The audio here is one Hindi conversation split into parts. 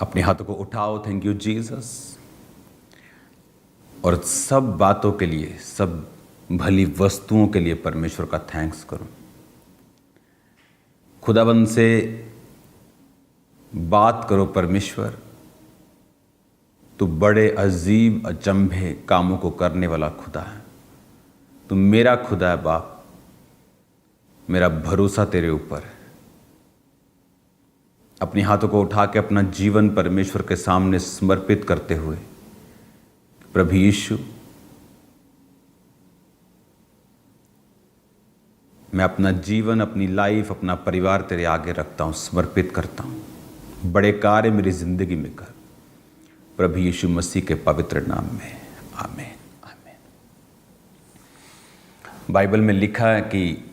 अपने हाथों को उठाओ, थैंक यू जीसस। और सब बातों के लिए, सब भली वस्तुओं के लिए परमेश्वर का थैंक्स करो। खुदाबंद से बात करो, परमेश्वर तू बड़े अजीब अचंभे कामों को करने वाला खुदा है। तू मेरा खुदा है बाप, मेरा भरोसा तेरे ऊपर है। अपने हाथों को उठा के अपना जीवन परमेश्वर के सामने समर्पित करते हुए, प्रभु यीशु मैं अपना जीवन, अपनी लाइफ, अपना परिवार तेरे आगे रखता हूँ, समर्पित करता हूँ। बड़े कार्य मेरी जिंदगी में कर, प्रभु यीशु मसीह के पवित्र नाम में, आमीन आमीन। बाइबल में लिखा है कि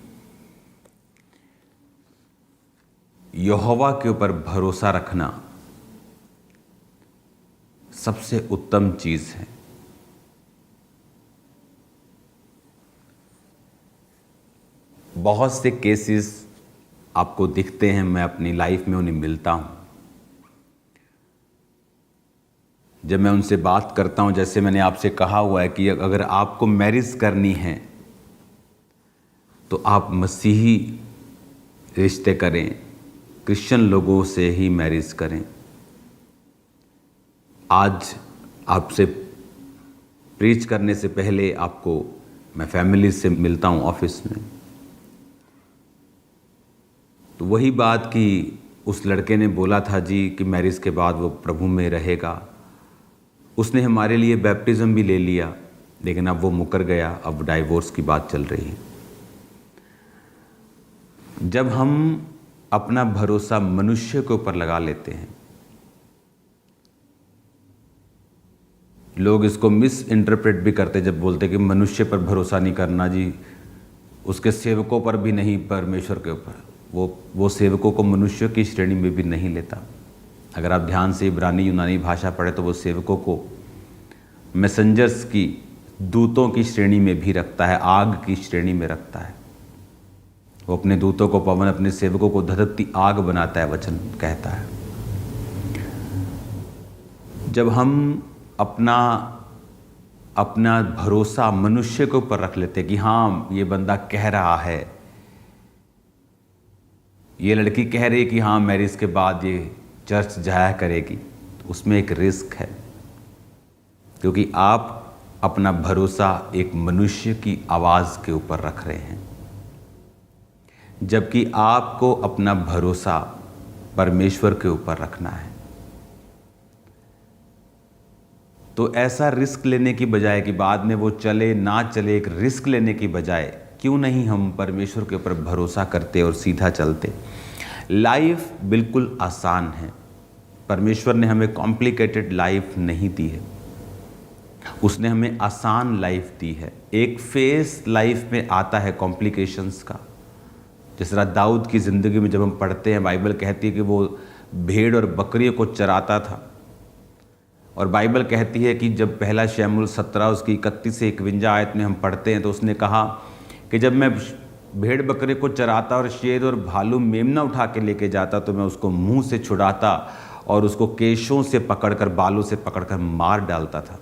यहोवा के ऊपर भरोसा रखना सबसे उत्तम चीज है। बहुत से केसेस आपको दिखते हैं, मैं अपनी लाइफ में उन्हें मिलता हूं। जब मैं उनसे बात करता हूं, जैसे मैंने आपसे कहा हुआ है कि अगर आपको मैरिज करनी है तो आप मसीही रिश्ते करें, क्रिश्चियन लोगों से ही मैरिज करें। आज आपसे प्रीच करने से पहले आपको मैं फैमिली से मिलता हूं ऑफिस में, तो वही बात कि उस लड़के ने बोला था जी कि मैरिज के बाद वो प्रभु में रहेगा। उसने हमारे लिए बैप्टिज्म भी ले लिया, लेकिन अब वो मुकर गया, अब डाइवोर्स की बात चल रही है। जब हम अपना भरोसा मनुष्य के ऊपर लगा लेते हैं, लोग इसको मिस इंटरप्रेट भी करते, जब बोलते कि मनुष्य पर भरोसा नहीं करना जी, उसके सेवकों पर भी नहीं, परमेश्वर के ऊपर। वो सेवकों को मनुष्य की श्रेणी में भी नहीं लेता। अगर आप ध्यान से इब्रानी यूनानी भाषा पढ़े तो वो सेवकों को मैसेंजर्स की, दूतों की श्रेणी में भी रखता है, आग की श्रेणी में रखता है। वो अपने दूतों को पवन, अपने सेवकों को धधकती आग बनाता है, वचन कहता है। जब हम अपना भरोसा मनुष्य के ऊपर रख लेते कि हाँ ये बंदा कह रहा है, ये लड़की कह रही है कि हाँ मैरिज के बाद ये चर्च जाया करेगी, तो उसमें एक रिस्क है, क्योंकि आप अपना भरोसा एक मनुष्य की आवाज़ के ऊपर रख रहे हैं, जबकि आपको अपना भरोसा परमेश्वर के ऊपर रखना है। तो ऐसा रिस्क लेने की बजाय कि बाद में वो चले ना चले, एक रिस्क लेने की बजाय क्यों नहीं हम परमेश्वर के ऊपर भरोसा करते और सीधा चलते। लाइफ बिल्कुल आसान है। परमेश्वर ने हमें कॉम्प्लिकेटेड लाइफ नहीं दी है, उसने हमें आसान लाइफ दी है। एक फेस लाइफ में आता है कॉम्प्लिकेशंस का। जिस तरह दाऊद की ज़िंदगी में जब हम पढ़ते हैं, बाइबल कहती है कि वो भेड़ और बकरियों को चराता था, और बाइबल कहती है कि जब पहला शमूएल 17 उसकी 31 से 51 आयत में हम पढ़ते हैं, तो उसने कहा कि जब मैं भेड़ बकरे को चराता और शेर और भालू मेमना उठा के लेके जाता, तो मैं उसको मुंह से छुड़ाता और उसको केशों से पकड़कर, बालों से पकड़कर मार डालता था।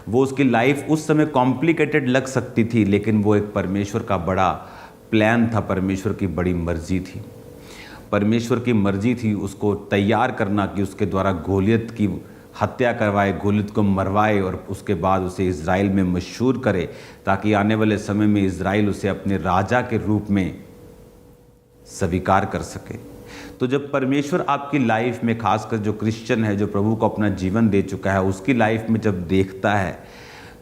वो उसकी लाइफ उस समय कॉम्प्लिकेटेड लग सकती थी, लेकिन वो एक परमेश्वर का बड़ा प्लान था, परमेश्वर की बड़ी मर्जी थी। परमेश्वर की मर्जी थी उसको तैयार करना कि उसके द्वारा गोलियत की हत्या करवाए, गोलियत को मरवाए और उसके बाद उसे इज़राइल में मशहूर करे, ताकि आने वाले समय में इज़राइल उसे अपने राजा के रूप में स्वीकार कर सके। तो जब परमेश्वर आपकी लाइफ में, खासकर जो क्रिश्चियन है, जो प्रभु को अपना जीवन दे चुका है, उसकी लाइफ में जब देखता है,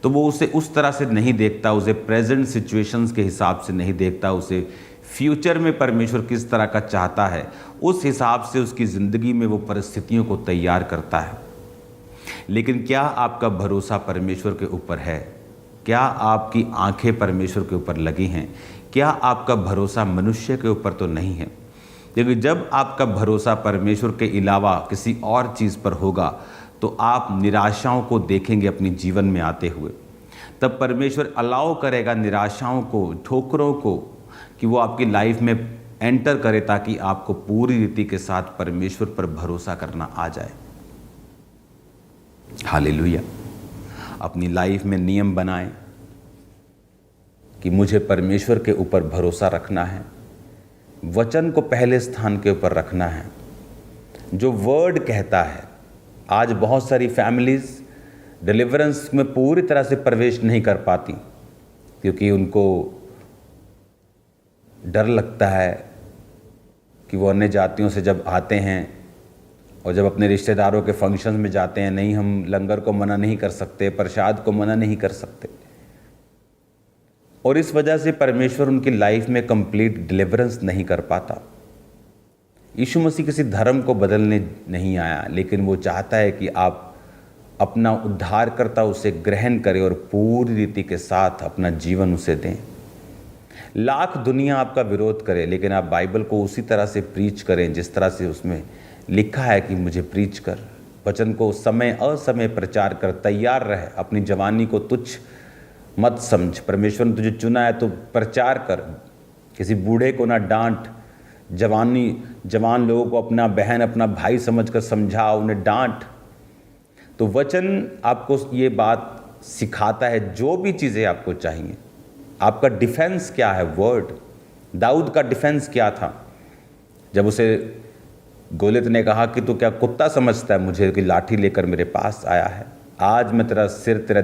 तो वो उसे उस तरह से नहीं देखता, उसे प्रेजेंट सिचुएशंस के हिसाब से नहीं देखता, उसे फ्यूचर में परमेश्वर किस तरह का चाहता है उस हिसाब से उसकी ज़िंदगी में वो परिस्थितियों को तैयार करता है। लेकिन क्या आपका भरोसा परमेश्वर के ऊपर है? क्या आपकी आंखें परमेश्वर के ऊपर लगी हैं? क्या आपका भरोसा मनुष्य के ऊपर तो नहीं है? क्योंकि जब आपका भरोसा परमेश्वर के अलावा किसी और चीज़ पर होगा, तो आप निराशाओं को देखेंगे अपने जीवन में आते हुए। तब परमेश्वर अलाउ करेगा निराशाओं को, ठोकरों को, कि वो आपकी लाइफ में एंटर करे ताकि आपको पूरी रीति के साथ परमेश्वर पर भरोसा करना आ जाए। हालेलुया। अपनी लाइफ में नियम बनाएं कि मुझे परमेश्वर के ऊपर भरोसा रखना है, वचन को पहले स्थान के ऊपर रखना है, जो वर्ड कहता है। आज बहुत सारी फैमिलीज डिलीवरेंस में पूरी तरह से प्रवेश नहीं कर पाती क्योंकि उनको डर लगता है कि वो अन्य जातियों से जब आते हैं और जब अपने रिश्तेदारों के फंक्शन में जाते हैं, नहीं हम लंगर को मना नहीं कर सकते, प्रसाद को मना नहीं कर सकते, और इस वजह से परमेश्वर उनकी लाइफ में कंप्लीट डिलीवरेंस नहीं कर पाता। यीशु मसीह किसी धर्म को बदलने नहीं आया, लेकिन वो चाहता है कि आप अपना उद्धारकर्ता उसे ग्रहण करें और पूरी रीति के साथ अपना जीवन उसे दें। लाख दुनिया आपका विरोध करे, लेकिन आप बाइबल को उसी तरह से प्रीच करें जिस तरह से उसमें लिखा है कि मुझे प्रीच कर। वचन को समय असमय प्रचार कर, तैयार रहे। अपनी जवानी को तुच्छ मत समझ। परमेश्वर ने तुझे चुना है तो प्रचार कर। किसी बूढ़े को ना डांट। जवान लोगों को अपना बहन अपना भाई समझकर समझा, उन्हें डांट। तो वचन आपको ये बात सिखाता है, जो भी चीज़ें आपको चाहिए। आपका डिफेंस क्या है? वर्ड। दाऊद का डिफेंस क्या था? जब उसे गोलियत ने कहा कि तू क्या कुत्ता समझता है मुझे कि लाठी लेकर मेरे पास आया है? आज मैं तेरा सिर, तेरा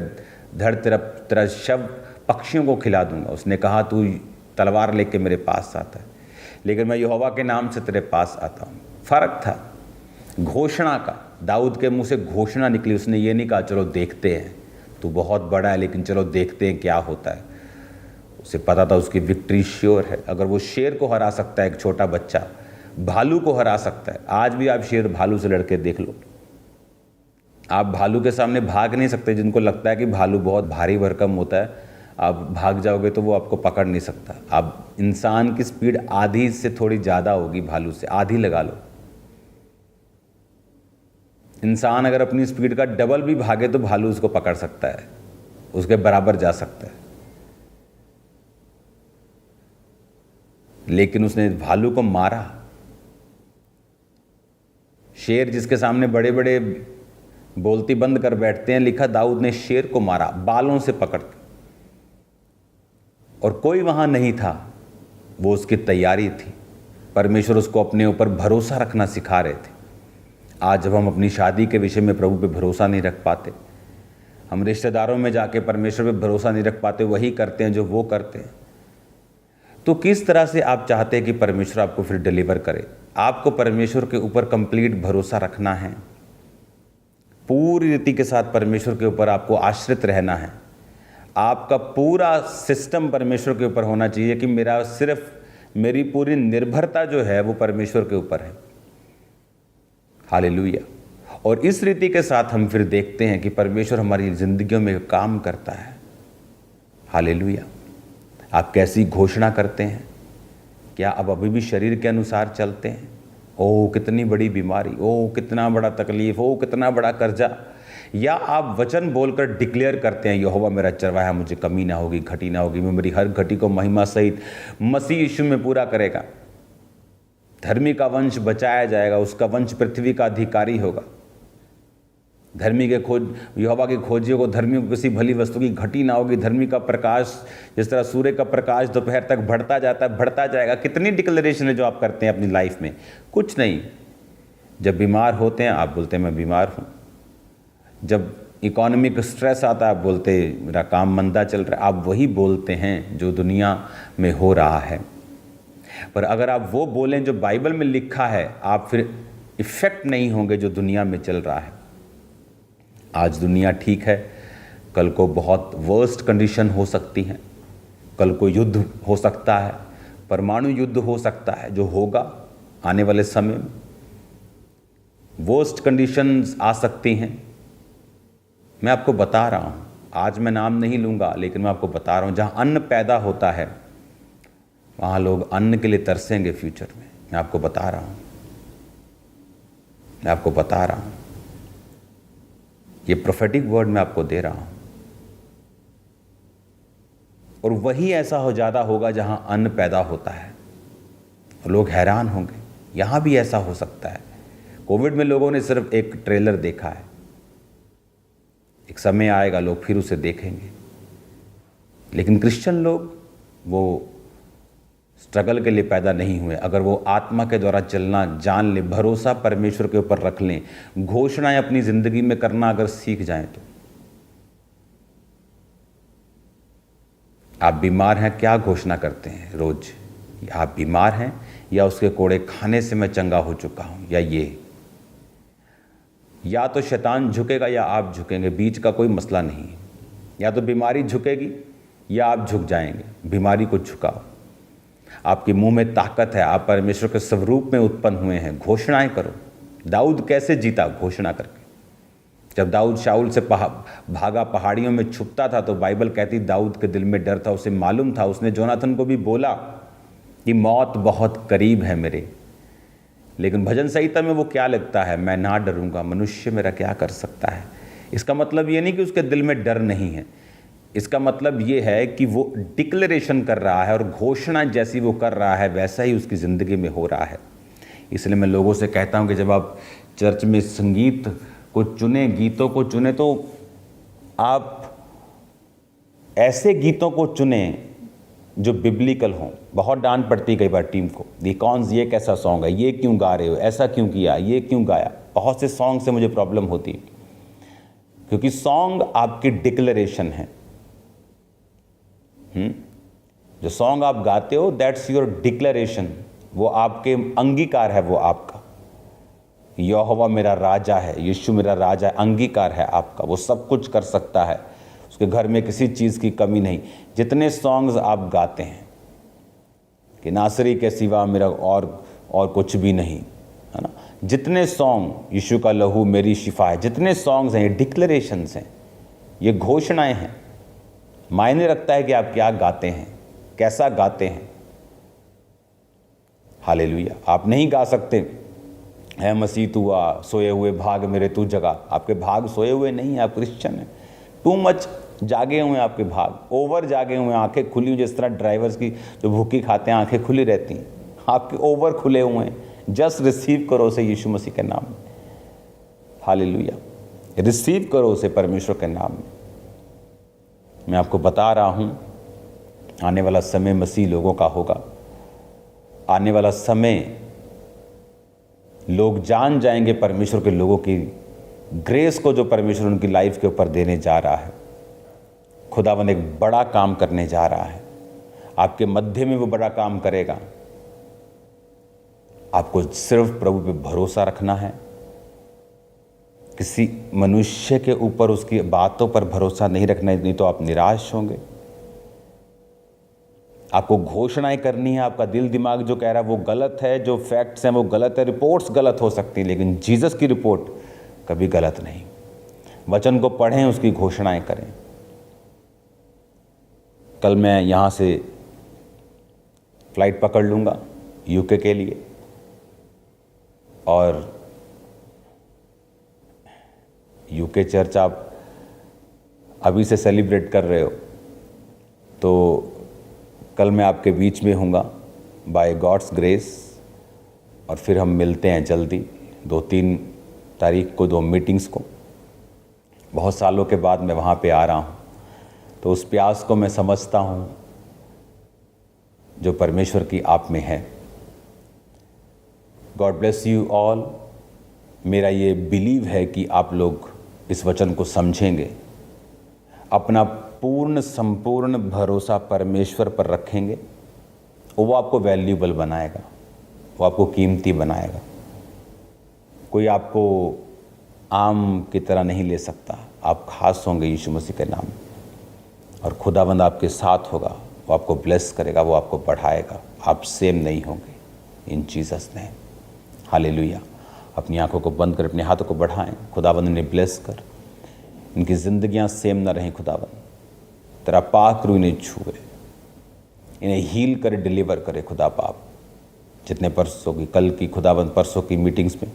धड़, तेरा शव पक्षियों को खिला दूंगा। उसने कहा तू तलवार लेके मेरे पास आता है, लेकिन मैं यहोवा के नाम से तेरे पास आता हूँ। फर्क था घोषणा का। दाऊद के मुंह से घोषणा निकली। उसने ये नहीं कहा चलो देखते हैं, तू बहुत बड़ा है लेकिन चलो देखते हैं क्या होता है। उसे पता था उसकी विक्ट्री श्योर है। अगर वो शेर को हरा सकता है, एक छोटा बच्चा भालू को हरा सकता है। आज भी आप शेर भालू से लड़के देख लो, आप भालू के सामने भाग नहीं सकते। जिनको लगता है कि भालू बहुत भारी भरकम होता है, आप भाग जाओगे तो वो आपको पकड़ नहीं सकता। आप इंसान की स्पीड आधी से थोड़ी ज़्यादा होगी भालू से, आधी लगा लो। इंसान अगर अपनी स्पीड का डबल भी भागे तो भालू उसको पकड़ सकता है, उसके बराबर जा सकता है। लेकिन उसने भालू को मारा। शेर जिसके सामने बड़े बड़े बोलती बंद कर बैठते हैं, लिखा दाऊद ने शेर को मारा बालों से पकड़ के, और कोई वहां नहीं था। वो उसकी तैयारी थी। परमेश्वर उसको अपने ऊपर भरोसा रखना सिखा रहे थे। आज जब हम अपनी शादी के विषय में प्रभु पे भरोसा नहीं रख पाते, हम रिश्तेदारों में जाके परमेश्वर पे भरोसा नहीं रख पाते, वही करते हैं जो वो करते हैं, तो किस तरह से आप चाहते हैं कि परमेश्वर आपको फिर डिलीवर करे? आपको परमेश्वर के ऊपर कंप्लीट भरोसा रखना है। पूरी रीति के साथ परमेश्वर के ऊपर आपको आश्रित रहना है। आपका पूरा सिस्टम परमेश्वर के ऊपर होना चाहिए कि मेरी पूरी निर्भरता जो है वो परमेश्वर के ऊपर है। हालेलुया। और इस रीति के साथ हम फिर देखते हैं कि परमेश्वर हमारी जिंदगियों में काम करता है। हालेलुया। आप कैसी घोषणा करते हैं? क्या आप अभी भी शरीर के अनुसार चलते हैं? ओह कितनी बड़ी बीमारी, ओह कितना बड़ा तकलीफ, ओह कितना बड़ा कर्जा। या आप वचन बोलकर डिक्लेयर करते हैं यहोवा मेरा चरवाहा है, मुझे कमी ना होगी, घटी ना होगी, मैं मेरी हर घटी को महिमा सहित मसीह यीशु में पूरा करेगा। धर्मी का वंश बचाया जाएगा, उसका वंश पृथ्वी का अधिकारी होगा। धर्मी के खोज यहोवा के खोजियों को, धर्मियों को किसी भली वस्तु की घटी ना होगी। धर्मी का प्रकाश जिस तरह सूर्य का प्रकाश दोपहर तक बढ़ता जाता है, बढ़ता जाएगा। कितनी डिक्लेरेशन है जो आप करते हैं अपनी लाइफ में? कुछ नहीं। जब बीमार होते हैं आप बोलते हैं मैं बीमार हूँ। जब इकोनॉमिक स्ट्रेस आता है आप बोलते मेरा काम मंदा चल रहा है। आप वही बोलते हैं जो दुनिया में हो रहा है। पर अगर आप वो बोलें जो बाइबल में लिखा है, आप फिर इफेक्ट नहीं होंगे जो दुनिया में चल रहा है। आज दुनिया ठीक है, कल को बहुत वर्स्ट कंडीशन हो सकती है। कल को युद्ध हो सकता है, परमाणु युद्ध हो सकता है जो होगा आने वाले समय में। वर्स्ट कंडीशंस आ सकती हैं। मैं आपको बता रहा हूँ, आज मैं नाम नहीं लूँगा, लेकिन मैं आपको बता रहा हूँ जहाँ अन्न पैदा होता है वहाँ लोग अन्न के लिए तरसेंगे फ्यूचर में। मैं आपको बता रहा हूँ, मैं आपको बता रहा हूँ। ये प्रोफेटिक वर्ड मैं आपको दे रहा हूँ। और वही ऐसा हो ज़्यादा होगा जहाँ अन्न पैदा होता है। लोग हैरान होंगे, यहाँ भी ऐसा हो सकता है। कोविड में लोगों ने सिर्फ एक ट्रेलर देखा है, एक समय आएगा लोग फिर उसे देखेंगे। लेकिन क्रिश्चियन लोग वो स्ट्रगल के लिए पैदा नहीं हुए। अगर वो आत्मा के द्वारा चलना जान ले, भरोसा परमेश्वर के ऊपर रख लें, घोषणाएं अपनी ज़िंदगी में करना अगर सीख जाएं तो। आप बीमार हैं, क्या घोषणा करते हैं रोज? आप बीमार हैं या उसके कोड़े खाने से मैं चंगा हो चुका हूं, या ये, या तो शैतान झुकेगा या आप झुकेंगे, बीच का कोई मसला नहीं है। या तो बीमारी झुकेगी या आप झुक जाएंगे। बीमारी को झुकाओ। आपके मुंह में ताकत है, आप परमेश्वर के स्वरूप में उत्पन्न हुए हैं, घोषणाएं करो। दाऊद कैसे जीता? घोषणा करके। जब दाऊद शाऊल से भागा, पहाड़ियों में छुपता था, तो बाइबल कहती दाऊद के दिल में डर था, उसे मालूम था। उसने जोनाथन को भी बोला कि मौत बहुत करीब है मेरे। लेकिन भजन संहिता में वो क्या लिखता है? मैं ना डरूंगा, मनुष्य मेरा क्या कर सकता है। इसका मतलब ये नहीं कि उसके दिल में डर नहीं है, इसका मतलब ये है कि वो डिक्लेरेशन कर रहा है और घोषणा जैसी वो कर रहा है वैसा ही उसकी ज़िंदगी में हो रहा है। इसलिए मैं लोगों से कहता हूँ कि जब आप चर्च में संगीत को चुने, गीतों को चुने, तो आप ऐसे गीतों को चुने जो बिब्लिकल हों। बहुत डांट पड़ती कई बार टीम को, ये कैसा सॉन्ग है, ये क्यों गा रहे हो, ऐसा क्यों किया, ये क्यों गाया। बहुत से सॉन्ग से मुझे प्रॉब्लम होती है, क्योंकि सॉन्ग आपकी डिक्लेरेशन है। जो सॉन्ग आप गाते हो दैट्स योर डिक्लेरेशन, वो आपके अंगीकार है, वो आपका। यहोवा मेरा राजा है, यीशु मेरा राजा है, अंगीकार है आपका। वो सब कुछ कर सकता है, उसके घर में किसी चीज़ की कमी नहीं। जितने सॉन्ग्स आप गाते हैं कि नासरी के सिवा मेरा और कुछ भी नहीं, है ना, जितने सॉन्ग, यीशु का लहू मेरी शिफा है, जितने सॉन्ग्स हैं ये डिक्लेरेशंस हैं, ये घोषणाएं हैं। मायने रखता है कि आप क्या गाते हैं, कैसा गाते हैं। हालेलुया। आप नहीं गा सकते है मसीह तू आ, सोए हुए भाग मेरे तू जगा। आपके भाग सोए हुए नहीं है, आप क्रिश्चियन हैं। टू मच जागे हुए हैं आपके भाग, ओवर जागे हुए हैं, आंखें खुली हुई, जिस तरह ड्राइवर्स की जो भूखी खाते हैं आंखें खुली रहती हैं, आपके ओवर खुले हुए हैं। जस्ट रिसीव करो उसे यीशु मसीह के नाम में। हालेलुया। रिसीव करो उसे परमेश्वर के नाम में। मैं आपको बता रहा हूं, आने वाला समय मसीह लोगों का होगा। आने वाला समय लोग जान जाएंगे परमेश्वर के लोगों की ग्रेस को, जो परमेश्वर उनकी लाइफ के ऊपर देने जा रहा है। खुदावंद एक बड़ा काम करने जा रहा है, आपके मध्य में वो बड़ा काम करेगा। आपको सिर्फ प्रभु पे भरोसा रखना है। किसी मनुष्य के ऊपर, उसकी बातों पर भरोसा नहीं रखना, नहीं तो आप निराश होंगे। आपको घोषणाएं करनी है। आपका दिल दिमाग जो कह रहा है वो गलत है, जो फैक्ट्स हैं वो गलत है, रिपोर्ट्स गलत हो सकती हैं, लेकिन जीसस की रिपोर्ट कभी गलत नहीं। वचन को पढ़ें, उसकी घोषणाएं करें। कल मैं यहाँ से फ्लाइट पकड़ लूँगा यूके के लिए, और यूके चर्च आप अभी से सेलिब्रेट कर रहे हो, तो कल मैं आपके बीच में हूँगा बाय गॉड्स ग्रेस। और फिर हम मिलते हैं जल्दी, 2-3 तारीख को 2 मीटिंग्स को। बहुत सालों के बाद मैं वहाँ पे आ रहा हूँ, तो उस प्यास को मैं समझता हूँ जो परमेश्वर की आप में है। God bless you all. मेरा ये बिलीव है कि आप लोग इस वचन को समझेंगे, अपना पूर्ण संपूर्ण भरोसा परमेश्वर पर रखेंगे, वो आपको वैल्यूबल बनाएगा, वो आपको कीमती बनाएगा। कोई आपको आम की तरह नहीं ले सकता। आप खास होंगे यीशु मसीह के नाम में, और खुदावंद आपके साथ होगा। वो आपको ब्लेस करेगा, वो आपको बढ़ाएगा। आप सेम नहीं होंगे इन जीसस नेम। हालेलुया। अपनी आंखों को बंद कर अपने हाथों को बढ़ाएं। खुदावंद ने ब्लेस कर, इनकी ज़िंदगियां सेम ना रहें। खुदावंद तेरा पाक रू इन्हें छुए, इन्हें हील करे, डिलीवर करे। खुदा पाप जितने परसों की, कल की, खुदावंद परसों की मीटिंग्स में,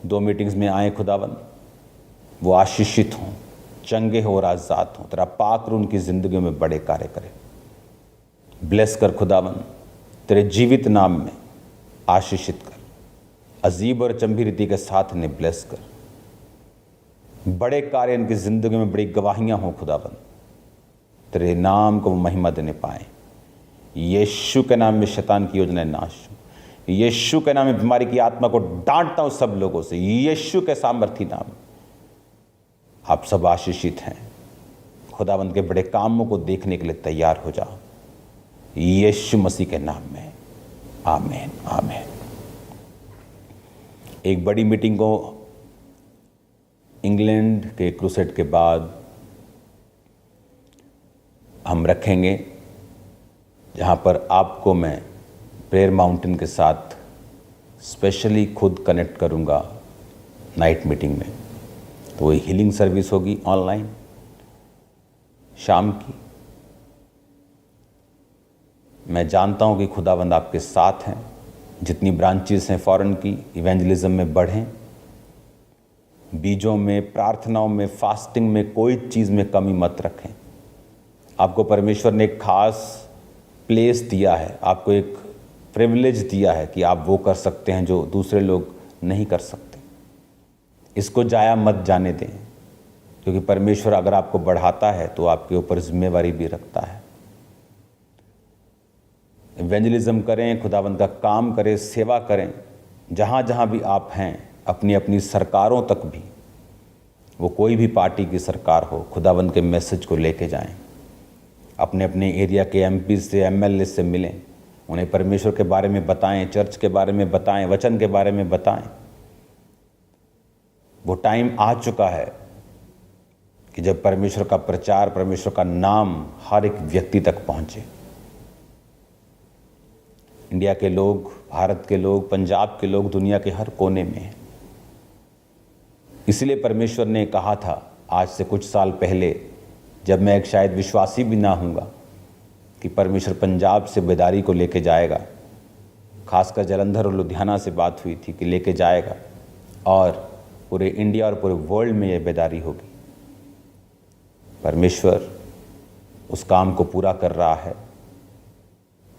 2 मीटिंग्स में आए खुदावंद, वो आशीषित हों, चंगे हो और आज़ाद हों। तेरा पाक रू उनकी ज़िंदगी में बड़े कार्य करे। ब्लेस कर खुदावंद, तेरे जीवित नाम में आशीषित कर, अजीब और अचंभी रीति के साथ इन्हें ब्लेस कर, बड़े कार्य इनकी ज़िंदगी में बड़ी गवाहियाँ हों खुदाबंद, तेरे नाम को महिमा देने पाएँ। यीशु के नाम में शैतान की योजनाएं नाश हो, यीशु के नाम में बीमारी की आत्मा को डांटता हूँ सब लोगों से, यीशु के सामर्थी नाम। आप सब आशीषित हैं, खुदाबंद के बड़े कामों को देखने के लिए तैयार हो जाओ, यीशु मसीह के नाम में, आमीन आमीन। एक बड़ी मीटिंग को इंग्लैंड के क्रूसेड के बाद हम रखेंगे, जहाँ पर आपको मैं प्रेयर माउंटेन के साथ स्पेशली खुद कनेक्ट करूँगा नाइट मीटिंग में। तो वही हीलिंग सर्विस होगी ऑनलाइन शाम की। मैं जानता हूँ कि खुदाबंद आपके साथ हैं। जितनी ब्रांचेस हैं फॉरेन की, इवेंजलिज्म में बढ़ें, बीजों में, प्रार्थनाओं में, फास्टिंग में, कोई चीज़ में कमी मत रखें। आपको परमेश्वर ने एक खास प्लेस दिया है, आपको एक प्रिविलेज दिया है कि आप वो कर सकते हैं जो दूसरे लोग नहीं कर सकते। इसको जाया मत जाने दें, क्योंकि परमेश्वर अगर आपको बढ़ाता है तो आपके ऊपर जिम्मेवारी भी रखता है। इवेंजलिज्म करें, खुदावंद का काम करें, सेवा करें। जहाँ जहाँ भी आप हैं, अपनी अपनी सरकारों तक भी, वो कोई भी पार्टी की सरकार हो, खुदावंद के मैसेज को लेके जाएं। अपने अपने एरिया के एमपी से, एमएलए से मिलें, उन्हें परमेश्वर के बारे में बताएं, चर्च के बारे में बताएं, वचन के बारे में बताएं। वो टाइम आ चुका है कि जब परमेश्वर का प्रचार, परमेश्वर का नाम हर एक व्यक्ति तक पहुंचे। इंडिया के लोग, भारत के लोग, पंजाब के लोग दुनिया के हर कोने में हैं। इसलिए परमेश्वर ने कहा था आज से कुछ साल पहले, जब मैं एक शायद विश्वासी भी ना हूँगा, कि परमेश्वर पंजाब से बेदारी को लेके जाएगा। खासकर जलंधर और लुधियाना से बात हुई थी कि लेके जाएगा, और पूरे इंडिया और पूरे वर्ल्ड में यह बेदारी होगी। परमेश्वर उस काम को पूरा कर रहा है।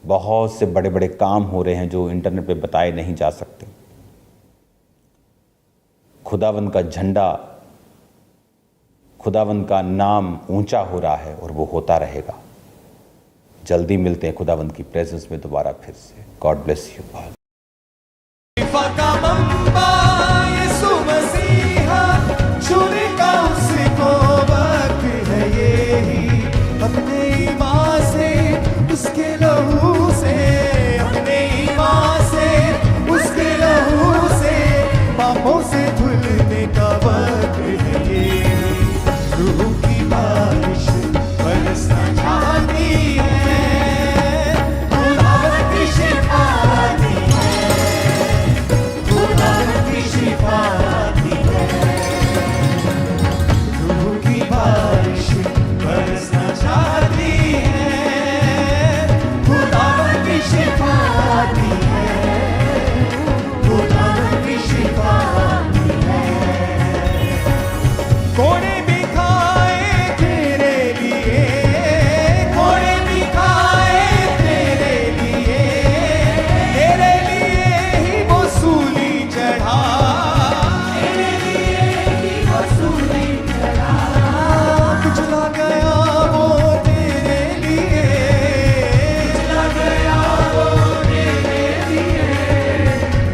बहुत से बड़े बड़े काम हो रहे हैं जो इंटरनेट पे बताए नहीं जा सकते। खुदावंद का झंडा, खुदावंद का नाम ऊंचा हो रहा है और वो होता रहेगा। जल्दी मिलते हैं खुदावंद की प्रेजेंस में दोबारा फिर से। God bless you all.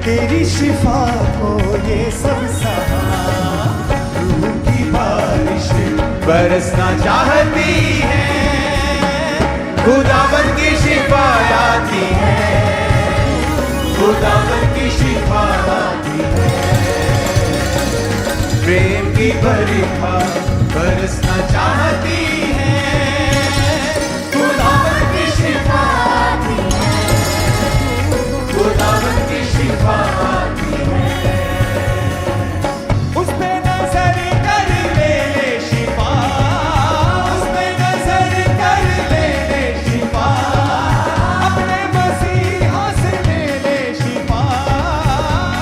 तेरी शिफा को ये सब सहा, रूह की बारिश बरसना चाहती है। खुदावंद की शिफा आती है, खुदावंद की शिफा आती है। प्रेम की बरखा बरसना चाहती है। खुदावंद की शिफा आती है, खुदावंद की शिफा आती है। उस पे नजर कर ले शिफा, उस पे नजर कर ले शिफा। अपने मसीहा से ले शिफा,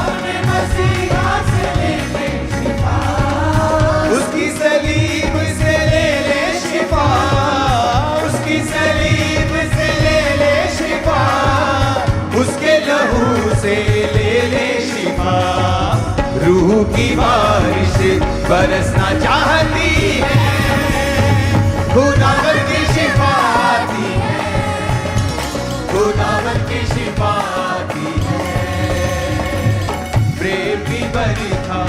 अपने मसीहा से ले शिफा। उसकी सलीब से ले शिफा। बरसना चाहती है, खुदावन की शिफा आती है, खुदावन की शिफा आती है। प्रेम की बरखा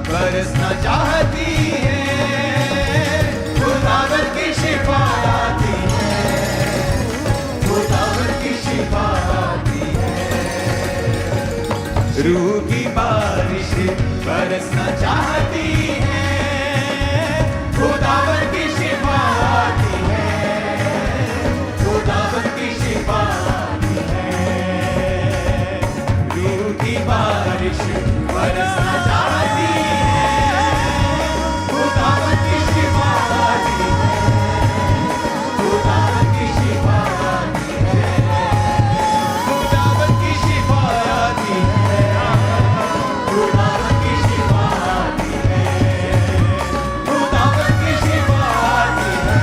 बरसना चाहती है, खुदावन की शिफा आती है, खुदावन की शिफा आती है। रूह की बारिश बरसना चाहती है, खुदावन की शिफा आती है, खुदावन की शिफा आती है। रूह की बारिश बरसना चाहती है, खुदावन की शिफा आती है, खुदावन की शिफा आती है, खुदावन की शिफा आती है, खुदावन की शिफा आती है, खुदावन की शिफा आती है,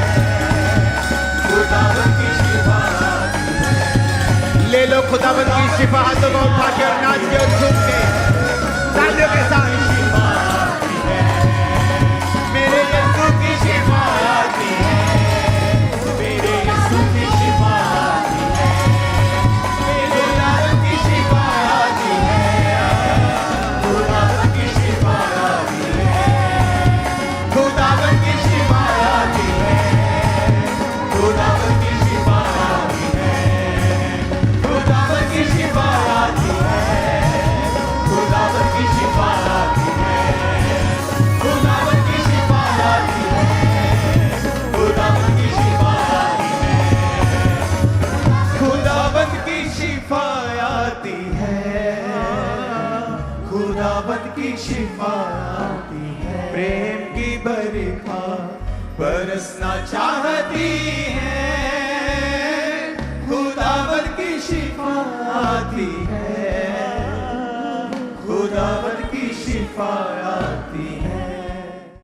खुदावन की शिफा आती है। ले लो खुदावन की शिफा, हाथों को उठा के और नाच के और झूम के तालियों के साथ। शिफा आती है, मेरे यीशु की शिफा आती है, मेरे यीशु की शिफा आती है, मेरे लाल की शिफा आती है, खुदावन की शिफा आती है, खुदावन की शिफा आती है, खुदावन की शिफा आती है, खुदावन की शिफा आती है, खुदावन की शिफा आती है, खुदावन की शिफा आती है, खुदावन की शिफा आती है, खुदावन की शिफा आती है, खुदावन की शिफा आती है। प्रेम की बरखा बरसना चाहती है, खुदावन की शिफा आती है, खुदावन की शिफा आती